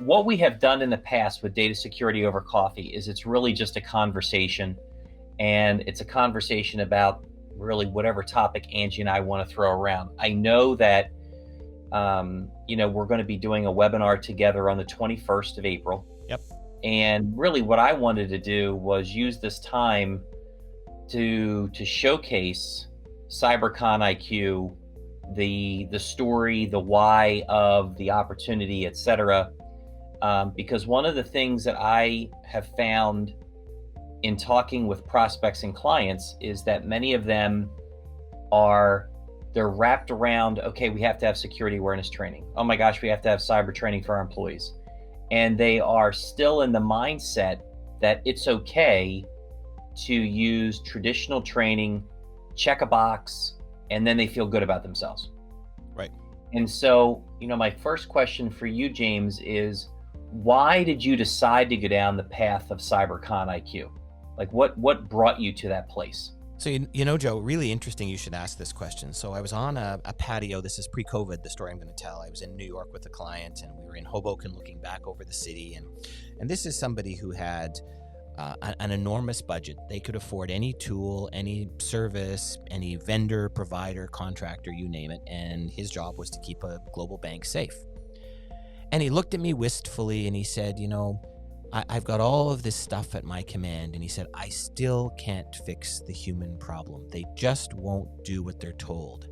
what we have done in the past with data security over coffee is it's really just a conversation, and it's a conversation about really whatever topic Angie and I want to throw around. I know that we're going to be doing a webinar together on the 21st of April. Yep. And really what I wanted to do was use this time to showcase cyberconIQ, the story, the why of the opportunity, etc. Because one of the things that I have found in talking with prospects and clients is that many of them they're wrapped around, okay, we have to have security awareness training. Oh my gosh, we have to have cyber training for our employees. And they are still in the mindset that it's okay to use traditional training, check a box, and then they feel good about themselves. Right. And so, my first question for you, James, is why did you decide to go down the path of cyberconIQ? Like what brought you to that place? So, Joe, really interesting you should ask this question. So I was on a patio. This is pre-COVID, the story I'm going to tell. I was in New York with a client, and we were in Hoboken looking back over the city. And this is somebody who had an enormous budget. They could afford any tool, any service, any vendor, provider, contractor, you name it. And his job was to keep a global bank safe. And he looked at me wistfully and he said, I've got all of this stuff at my command. And he said, I still can't fix the human problem. They just won't do what they're told.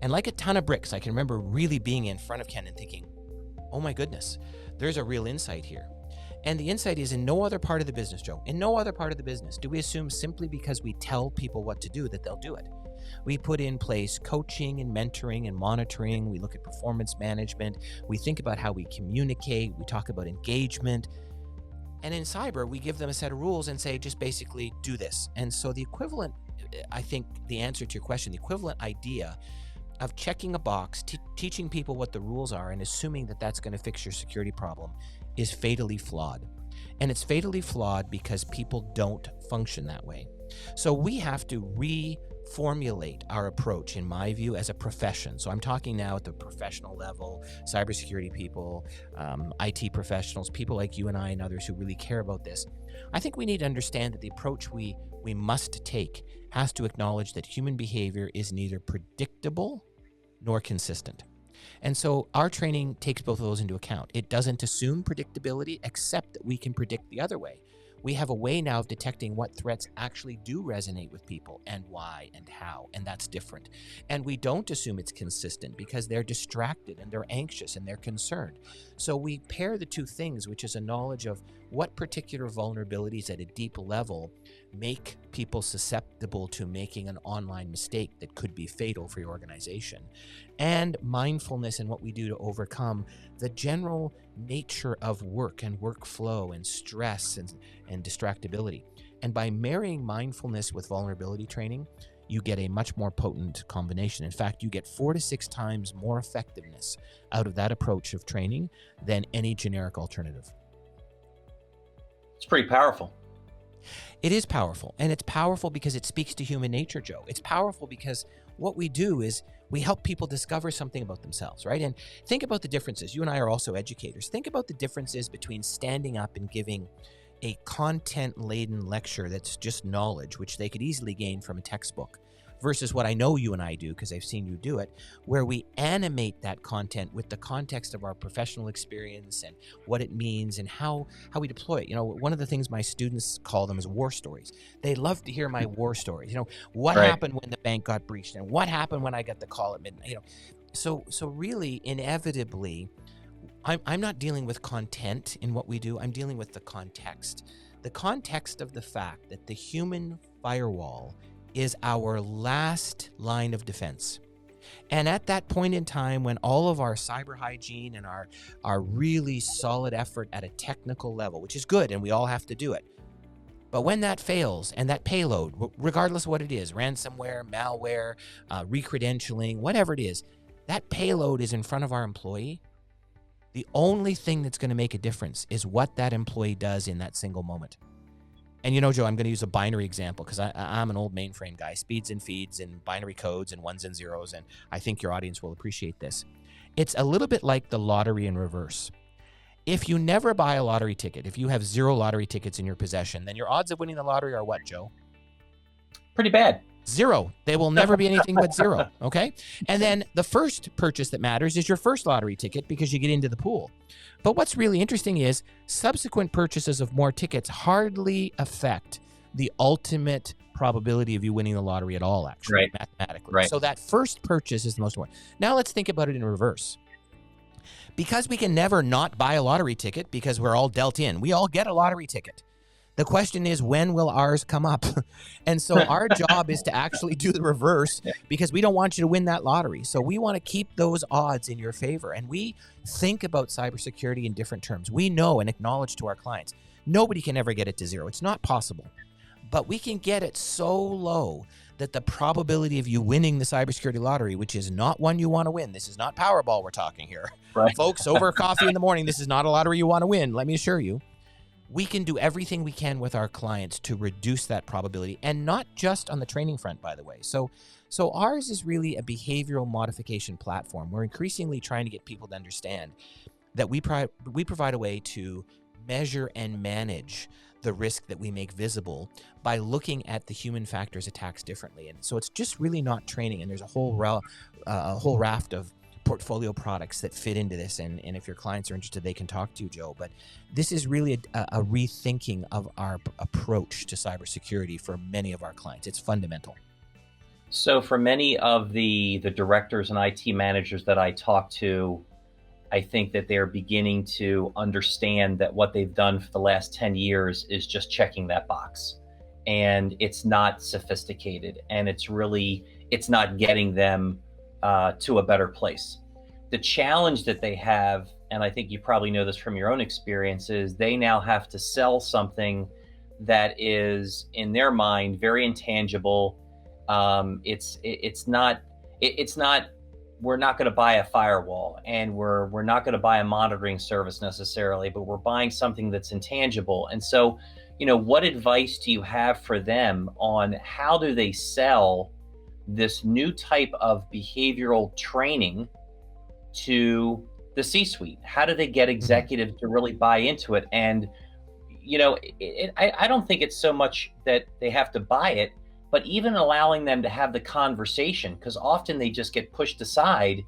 And like a ton of bricks, I can remember really being in front of Ken and thinking, oh my goodness, there's a real insight here. And the insight is in no other part of the business, Joe. In no other part of the business do we assume simply because we tell people what to do that they'll do it. We put in place coaching and mentoring and monitoring. We look at performance management. We think about how we communicate. We talk about engagement. And in cyber, we give them a set of rules and say, just basically do this. And so the equivalent, I think the answer to your question, the equivalent idea of checking a box, teaching people what the rules are and assuming that that's going to fix your security problem is fatally flawed. And it's fatally flawed because people don't function that way. So we have to reformulate our approach, in my view, as a profession. So I'm talking now at the professional level, cybersecurity people, IT professionals, people like you and I and others who really care about this. I think we need to understand that the approach we must take has to acknowledge that human behavior is neither predictable nor consistent. And so our training takes both of those into account. It doesn't assume predictability, except that we can predict the other way. We have a way now of detecting what threats actually do resonate with people and why and how, and that's different. And we don't assume it's consistent because they're distracted and they're anxious and they're concerned. So we pair the two things, which is a knowledge of what particular vulnerabilities at a deep level make people susceptible to making an online mistake that could be fatal for your organization, and mindfulness in what we do to overcome the general nature of work and workflow and stress and distractibility. And by marrying mindfulness with vulnerability training, you get a much more potent combination. In fact, you get 4 to 6 times more effectiveness out of that approach of training than any generic alternative. It's pretty powerful. It is powerful, and it's powerful because it speaks to human nature, Joe. It's powerful because what we do is we help people discover something about themselves, right? And think about the differences. You and I are also educators. Think about the differences between standing up and giving a content-laden lecture that's just knowledge, which they could easily gain from a textbook, versus what I know you and I do, because I've seen you do it, where we animate that content with the context of our professional experience and what it means and how we deploy it. One of the things my students call them is war stories. They love to hear my war stories. What Right. happened when the bank got breached and what happened when I got the call at midnight. So really, inevitably, I'm not dealing with content in what we do. I'm dealing with the context of the fact that the human firewall is our last line of defense. And at that point in time, when all of our cyber hygiene and our really solid effort at a technical level, which is good and we all have to do it, but when that fails and that payload, regardless of what it is, ransomware, malware, recredentialing, whatever it is, that payload is in front of our employee, the only thing that's going to make a difference is what that employee does in that single moment. And Joe, I'm going to use a binary example because I'm an old mainframe guy, speeds and feeds and binary codes and ones and zeros, and I think your audience will appreciate this. It's a little bit like the lottery in reverse. If you never buy a lottery ticket, if you have 0 lottery tickets in your possession, then your odds of winning the lottery are what, Joe? Pretty bad. 0. They will never be anything but 0, okay? And then the first purchase that matters is your first lottery ticket because you get into the pool. But what's really interesting is subsequent purchases of more tickets hardly affect the ultimate probability of you winning the lottery at all, actually, mathematically. Right. So that first purchase is the most important. Now let's think about it in reverse. Because we can never not buy a lottery ticket because we're all dealt in. We all get a lottery ticket. The question is, when will ours come up? And so our job is to actually do the reverse because we don't want you to win that lottery. So we want to keep those odds in your favor. And we think about cybersecurity in different terms. We know and acknowledge to our clients, nobody can ever get it to 0. It's not possible. But we can get it so low that the probability of you winning the cybersecurity lottery, which is not one you want to win, this is not Powerball we're talking here. Right. Folks, over coffee in the morning, this is not a lottery you want to win, let me assure you. We can do everything we can with our clients to reduce that probability, and not just on the training front, by the way. So ours is really a behavioral modification platform. We're increasingly trying to get people to understand that we provide a way to measure and manage the risk that we make visible by looking at the human factors attacks differently. And so it's just really not training. And there's a whole raft of portfolio products that fit into this. And if your clients are interested, they can talk to you, Joe. But this is really a rethinking of our approach to cybersecurity for many of our clients. It's fundamental. So for many of the directors and IT managers that I talk to, I think that they're beginning to understand that what they've done for the last 10 years is just checking that box. And it's not sophisticated, and it's not getting them to a better place. The challenge that they have, and I think you probably know this from your own experience, is they now have to sell something that is, in their mind, very intangible. It's not. We're not going to buy a firewall, and we're not going to buy a monitoring service necessarily, but we're buying something that's intangible. And so, what advice do you have for them on how do they sell this new type of behavioral training to the C-suite? How do they get executives to really buy into it? And, I don't think it's so much that they have to buy it, but even allowing them to have the conversation, because often they just get pushed aside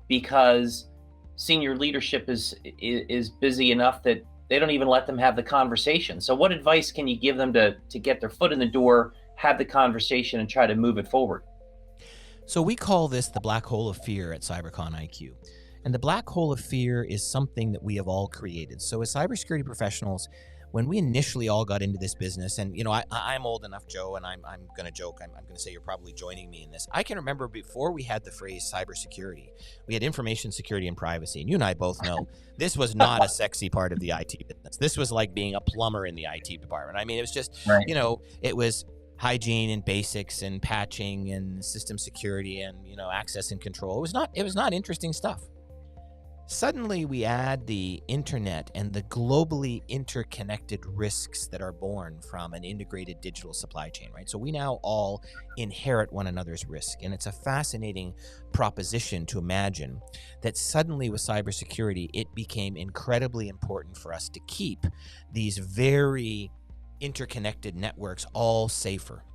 because senior leadership is busy enough that they don't even let them have the conversation. So what advice can you give them to get their foot in the door, have the conversation, and try to move it forward? So we call this the black hole of fear at CyberconIQ. And the black hole of fear is something that we have all created. So as cybersecurity professionals, when we initially all got into this business, and I'm old enough, Joe, and I'm going to joke, I'm going to say you're probably joining me in this. I can remember before we had the phrase cybersecurity, we had information security and privacy. And you and I both know this was not a sexy part of the IT business. This was like being a plumber in the IT department. I mean, it was just, right. It was hygiene and basics and patching and system security and, access and control. It was not interesting stuff. Suddenly we add the internet and the globally interconnected risks that are born from an integrated digital supply chain, right? So we now all inherit one another's risk. And it's a fascinating proposition to imagine that suddenly with cybersecurity, it became incredibly important for us to keep these very interconnected networks all safer.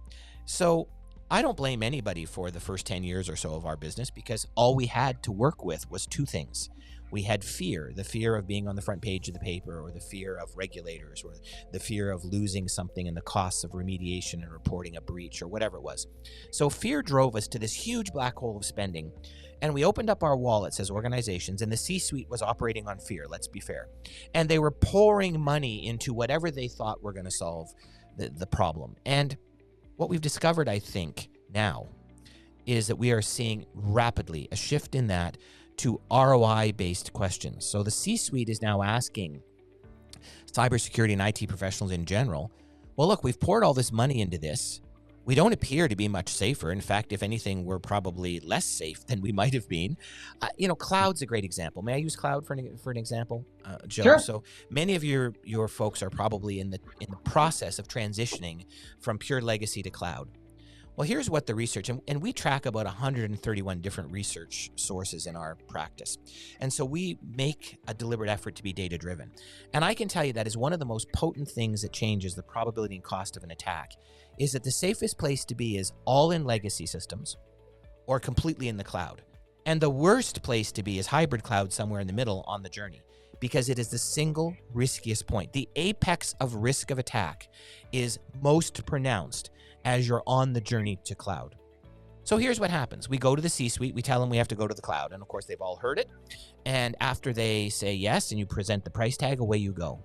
So I don't blame anybody for the first 10 years or so of our business, because all we had to work with was two things. We had fear, the fear of being on the front page of the paper, or the fear of regulators, or the fear of losing something and the costs of remediation and reporting a breach, or whatever it was. So fear drove us to this huge black hole of spending. And we opened up our wallets as organizations, and the C-suite was operating on fear, let's be fair. And they were pouring money into whatever they thought were going to solve the problem. And what we've discovered, I think, now is that we are seeing rapidly a shift in that to ROI-based questions. So the C-suite is now asking cybersecurity and IT professionals in general, well, look, we've poured all this money into this. We don't appear to be much safer. In fact, if anything, we're probably less safe than we might have been. Cloud's a great example. May I use cloud for an example, Joe? Sure. So many of your folks are probably in the process of transitioning from pure legacy to cloud. Well, here's what the research, and we track about 131 different research sources in our practice. And so we make a deliberate effort to be data driven. And I can tell you that is one of the most potent things that changes the probability and cost of an attack, is that the safest place to be is all in legacy systems or completely in the cloud. And the worst place to be is hybrid cloud, somewhere in the middle on the journey, because it is the single riskiest point. The apex of risk of attack is most pronounced as you're on the journey to cloud. So here's what happens. We go to the C-suite, we tell them we have to go to the cloud. And of course, they've all heard it. And after they say yes, and you present the price tag, away you go.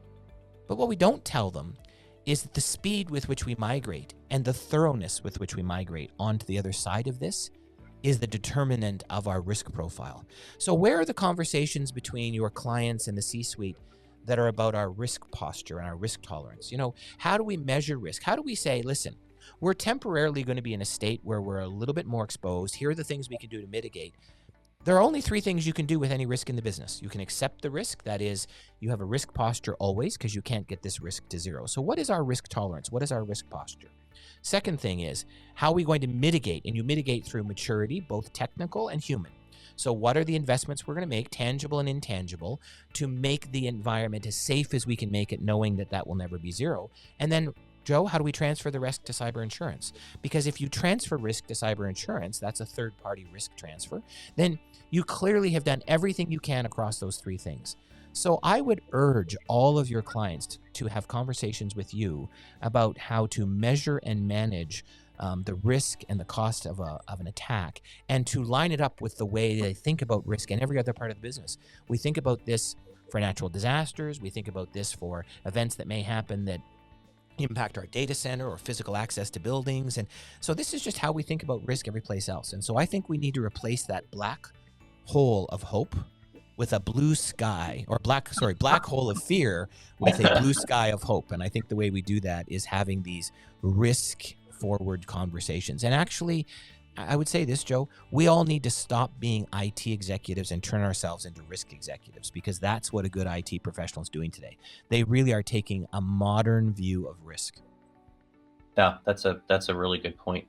But what we don't tell them is that the speed with which we migrate and the thoroughness with which we migrate onto the other side of this is the determinant of our risk profile. So where are the conversations between your clients and the C-suite that are about our risk posture and our risk tolerance? You know, how do we measure risk? How do we say, listen, we're temporarily going to be in a state where we're a little bit more exposed. Here are the things we can do to mitigate. There are only three things you can do with any risk in the business. You can accept the risk. That is, you have a risk posture always, because you can't get this risk to zero. So what is our risk tolerance? What is our risk posture? Second thing is, how are we going to mitigate? And you mitigate through maturity, both technical and human. So what are the investments we're going to make, tangible and intangible, to make the environment as safe as we can make it, knowing that that will never be zero? And then, Joe, how do we transfer the risk to cyber insurance? Because if you transfer risk to cyber insurance, that's a third-party risk transfer, then you clearly have done everything you can across those three things. So I would urge all of your clients to have conversations with you about how to measure and manage the risk and the cost of an attack, and to line it up with the way they think about risk in every other part of the business. We think about this for natural disasters. We think about this for events that may happen that impact our data center or physical access to buildings. And so this is just how we think about risk every place else. And so I think we need to replace that black hole of hope with a blue sky, or black hole of fear with a blue sky of hope. And I think the way we do that is having these risk forward conversations. And actually, I would say this, Joe, we all need to stop being IT executives and turn ourselves into risk executives, because that's what a good IT professional is doing today. They really are taking a modern view of risk. Yeah, that's a really good point.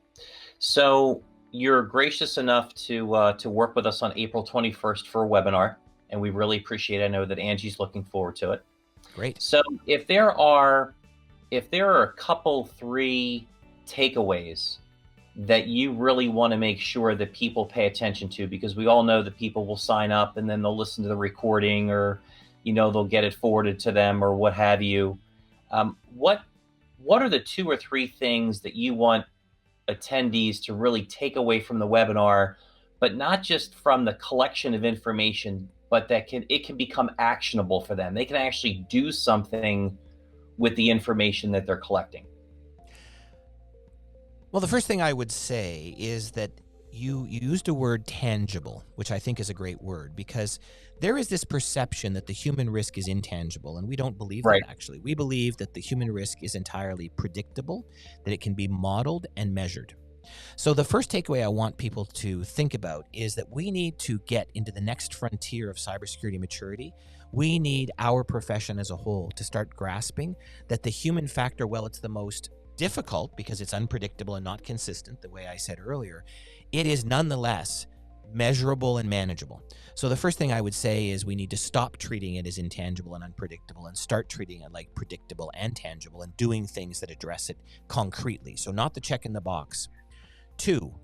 So you're gracious enough to work with us on April 21st for a webinar, and we really appreciate it. I know that Angie's looking forward to it. Great. So if there are a couple, three takeaways that you really want to make sure that people pay attention to, because we all know that people will sign up and then they'll listen to the recording, or, you know, they'll get it forwarded to them or what have you. What are the two or three things that you want attendees to really take away from the webinar, but not just from the collection of information, but that it can become actionable for them? They can actually do something with the information that they're collecting. Well, the first thing I would say is that you used a word tangible, which I think is a great word, because there is this perception that the human risk is intangible, and we don't believe that, actually. We believe that the human risk is entirely predictable, that it can be modeled and measured. So the first takeaway I want people to think about is that we need to get into the next frontier of cybersecurity maturity. We need our profession as a whole to start grasping that the human factor, well, it's the most difficult because it's unpredictable and not consistent, the way I said earlier, it is nonetheless measurable and manageable. So the first thing I would say is we need to stop treating it as intangible and unpredictable and start treating it like predictable and tangible, and doing things that address it concretely. So not the check in the box. 2,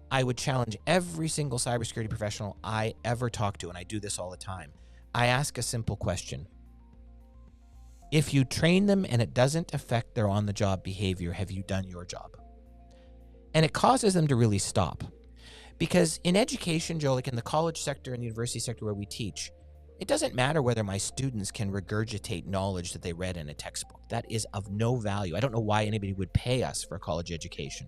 I would challenge every single cybersecurity professional I ever talk to, and I do this all the time. I ask a simple question. If you train them and it doesn't affect their on-the-job behavior, have you done your job? And it causes them to really stop. Because in education, Joe, like in the college sector and the university sector where we teach, it doesn't matter whether my students can regurgitate knowledge that they read in a textbook. That is of no value. I don't know why anybody would pay us for a college education.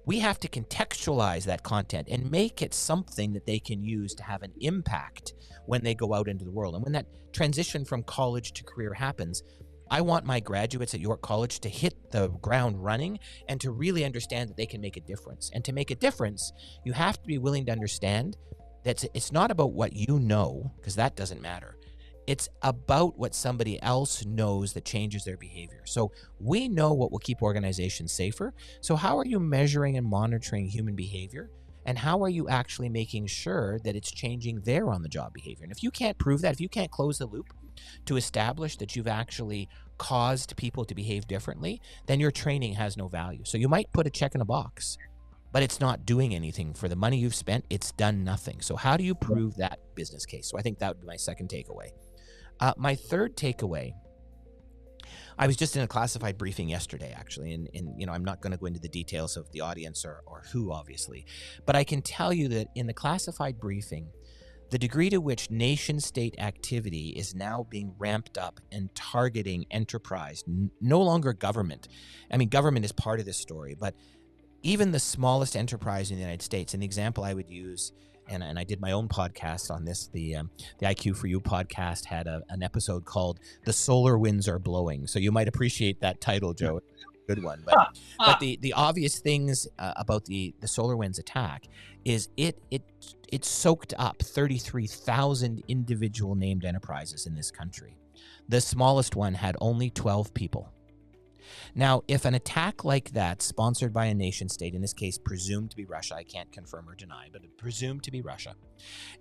We have to contextualize that content and make it something that they can use to have an impact when they go out into the world. And when that transition from college to career happens, I want my graduates at York College to hit the ground running and to really understand that they can make a difference. And to make a difference, you have to be willing to understand that it's not about what you know, because that doesn't matter. It's about what somebody else knows that changes their behavior. So we know what will keep organizations safer. So how are you measuring and monitoring human behavior? And how are you actually making sure that it's changing their on the job behavior? And if you can't prove that, if you can't close the loop to establish that you've actually caused people to behave differently, then your training has no value. So you might put a check in a box, but it's not doing anything. For the money you've spent, it's done nothing. So how do you prove that business case? So I think that would be my second takeaway. My third takeaway, I was just in a classified briefing yesterday, actually, and I'm not going to go into the details of the audience or who, obviously, but I can tell you that in the classified briefing, the degree to which nation-state activity is now being ramped up and targeting enterprise, no longer government. I mean, government is part of this story, but even the smallest enterprise in the United States, and the example I would use, and I did my own podcast on this, the IQ for You podcast had an episode called "The Solar Winds Are Blowing," so you might appreciate that title, Joe. Good one. But the obvious things about the SolarWinds attack is it soaked up 33,000 individual named enterprises in this country. The smallest one had only 12 people. Now, if an attack like that, sponsored by a nation state, in this case presumed to be Russia, I can't confirm or deny, but presumed to be Russia,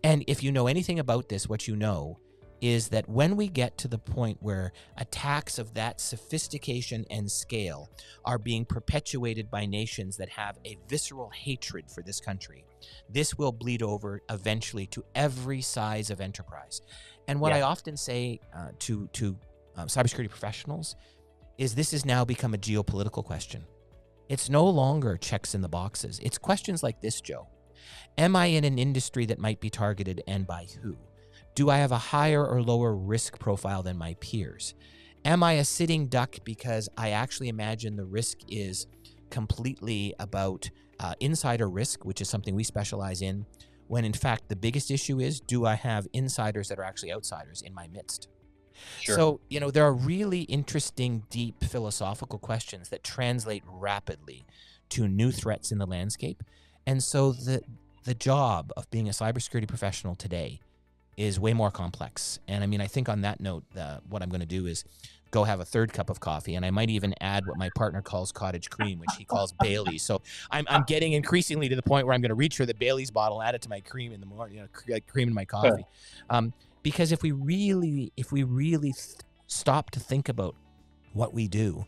and if you know anything about this, what you know is that when we get to the point where attacks of that sophistication and scale are being perpetuated by nations that have a visceral hatred for this country, this will bleed over eventually to every size of enterprise. And what I often say to cybersecurity professionals is this has now become a geopolitical question. It's no longer checks in the boxes. It's questions like this, Joe. Am I in an industry that might be targeted, and by who? Do I have a higher or lower risk profile than my peers? Am I a sitting duck because I actually imagine the risk is completely about insider risk, which is something we specialize in, when in fact the biggest issue is, do I have insiders that are actually outsiders in my midst? Sure. So, there are really interesting, deep philosophical questions that translate rapidly to new threats in the landscape. And so the job of being a cybersecurity professional today is way more complex. And I mean, I think on that note, what I'm going to do is go have a third cup of coffee, and I might even add what my partner calls cottage cream, which he calls Bailey's. So I'm getting increasingly to the point where I'm going to reach for the Bailey's bottle, add it to my cream in the morning, cream in my coffee. Because if we really stop to think about what we do,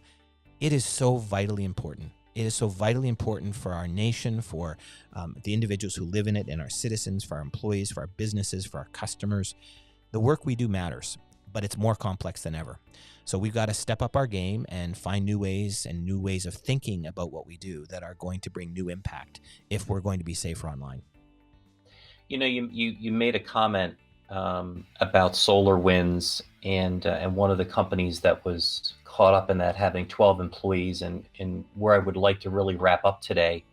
it is so vitally important. It is so vitally important for our nation, for the individuals who live in it, and our citizens, for our employees, for our businesses, for our customers. The work we do matters, but it's more complex than ever. So we've got to step up our game and find new ways of thinking about what we do that are going to bring new impact if we're going to be safer online. You made a comment about SolarWinds and one of the companies that was caught up in that having 12 employees, and where I would like to really wrap up today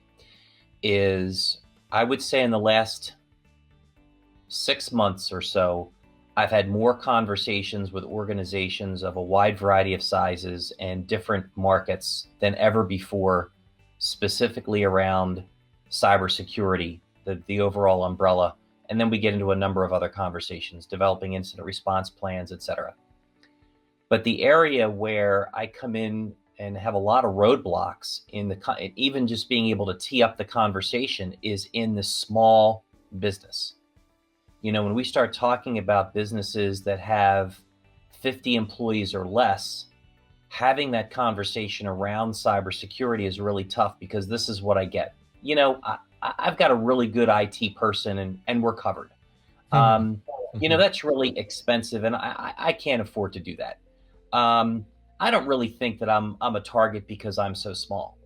is, I would say in the last 6 months or so, I've had more conversations with organizations of a wide variety of sizes and different markets than ever before, specifically around cybersecurity, the overall umbrella. And then we get into a number of other conversations, developing incident response plans, et cetera. But the area where I come in and have a lot of roadblocks even just being able to tee up the conversation is in the small business. When we start talking about businesses that have 50 employees or less, having that conversation around cybersecurity is really tough, because this is what I get. I've got a really good IT person and we're covered. That's really expensive, and I can't afford to do that. I don't really think that I'm a target because I'm so small.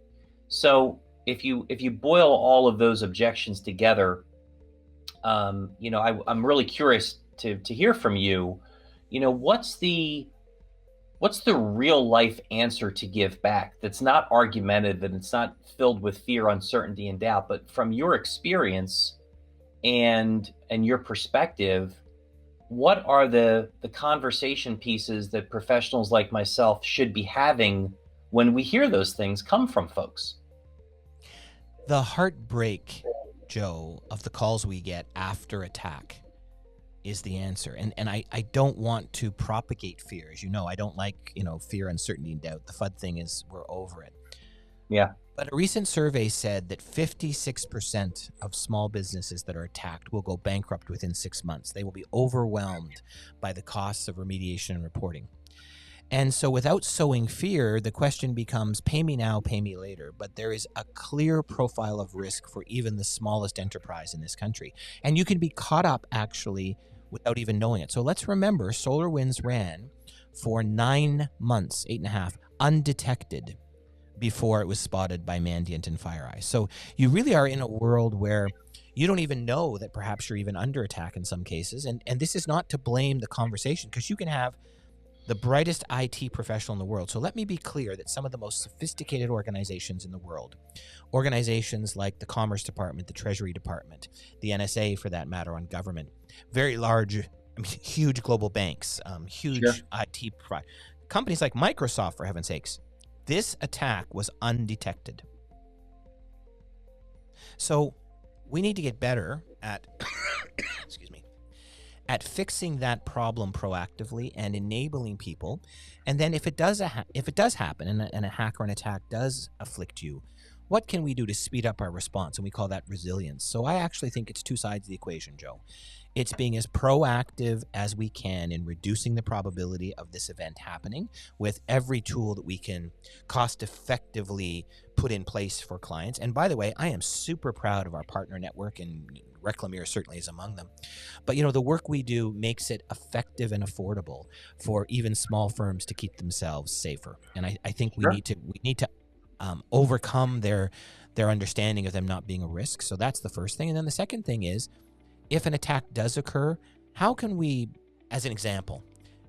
So if you boil all of those objections together, I'm really curious to hear from you. What's the real life answer to give back that's not argumentative and it's not filled with fear, uncertainty, and doubt, but from your experience and your perspective, what are the conversation pieces that professionals like myself should be having when we hear those things come from folks? The heartbreak, Joe, of the calls we get after attack is the answer. And I don't want to propagate fear. As you know, I don't like, fear, uncertainty, and doubt. The FUD thing is we're over it. Yeah. But a recent survey said that 56% of small businesses that are attacked will go bankrupt within 6 months. They will be overwhelmed by the costs of remediation and reporting. And so without sowing fear, the question becomes, pay me now, pay me later. But there is a clear profile of risk for even the smallest enterprise in this country. And you can be caught up actually without even knowing it. So let's remember, SolarWinds ran for 9 months, 8.5, undetected before it was spotted by Mandiant and FireEye. So you really are in a world where you don't even know that perhaps you're even under attack in some cases. And this is not to blame the conversation, because you can have the brightest IT professional in the world. So let me be clear that some of the most sophisticated organizations in the world, organizations like the Commerce Department, the Treasury Department, the NSA for that matter on government, very large, huge global banks, huge IT companies like Microsoft, for heaven's sakes, this attack was undetected. So we need to get better at, excuse me, at fixing that problem proactively and enabling people. And then if it does happen and a hack or an attack does afflict you, what can we do to speed up our response? And we call that resilience. So I actually think it's two sides of the equation, Joe. It's being as proactive as we can in reducing the probability of this event happening with every tool that we can cost effectively put in place for clients. And by the way, I am super proud of our partner network, and Reclamere certainly is among them. But the work we do makes it effective and affordable for even small firms to keep themselves safer. And I think we need to overcome their understanding of them not being a risk. So that's the first thing. And then the second thing is, if an attack does occur, how can we, as an example,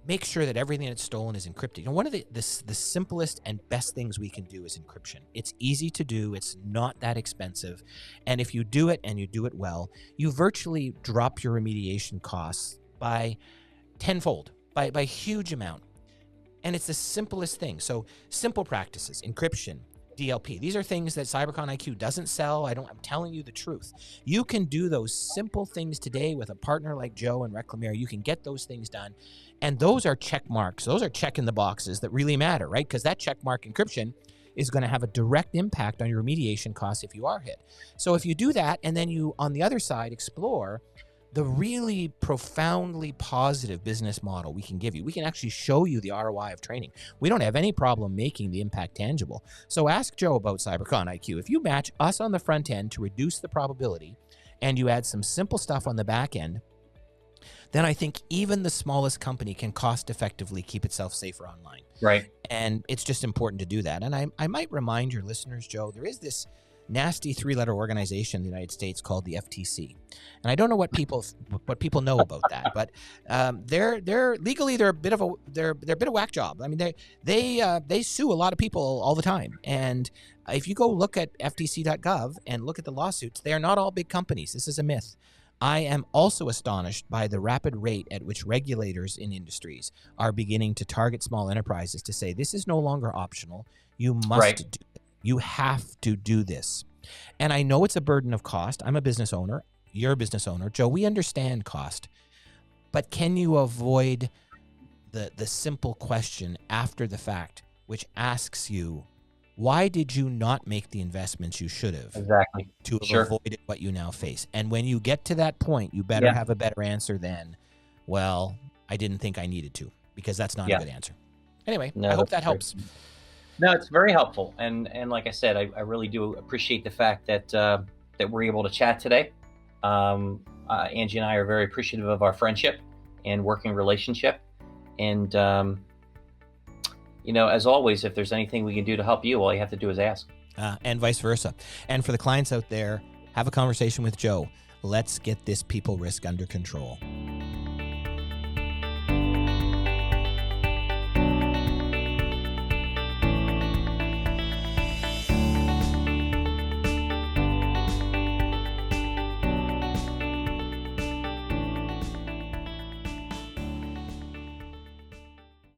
make sure that everything that's stolen is encrypted? One of the simplest and best things we can do is encryption. It's easy to do. It's not that expensive. And if you do it and you do it well, you virtually drop your remediation costs by tenfold, by a huge amount. And it's the simplest thing. So simple practices, encryption, DLP. These are things that cyberconIQ doesn't sell. I'm telling you the truth. You can do those simple things today with a partner like Joe and Reclamere. You can get those things done. And those are check marks. Those are checking the boxes that really matter, right? Because that check mark encryption is going to have a direct impact on your remediation costs if you are hit. So if you do that, and then you, on the other side, explore the really profoundly positive business model we can give you. We can actually show you the ROI of training. We don't have any problem making the impact tangible. So ask Joe about cyberconIQ. If you match us on the front end to reduce the probability, and you add some simple stuff on the back end, then I think even the smallest company can cost effectively keep itself safer online. Right. And it's just important to do that. And I might remind your listeners, Joe, there is this nasty 3-letter organization in the United States called the FTC, and I don't know what people know about that, but they're legally they're a bit of a whack job. I mean, they sue a lot of people all the time, and if you go look at ftc.gov and look at the lawsuits, they are not all big companies. This is a myth. I am also astonished by the rapid rate at which regulators in industries are beginning to target small enterprises to say this is no longer optional. You must do it. You have to do this. And I know it's a burden of cost. I'm a business owner. You're a business owner. Joe, we understand cost. But can you avoid the simple question after the fact, which asks you, why did you not make the investments you should have to have avoided what you now face? And when you get to that point, you better have a better answer than, well, I didn't think I needed to, because that's not a good answer. Anyway, I hope that helps. No, it's very helpful, and like I said, I really do appreciate the fact that we're able to chat today. Angie and I are very appreciative of our friendship and working relationship, and as always, if there's anything we can do to help you, all you have to do is ask. And vice versa. And for the clients out there, have a conversation with Joe. Let's get this people risk under control.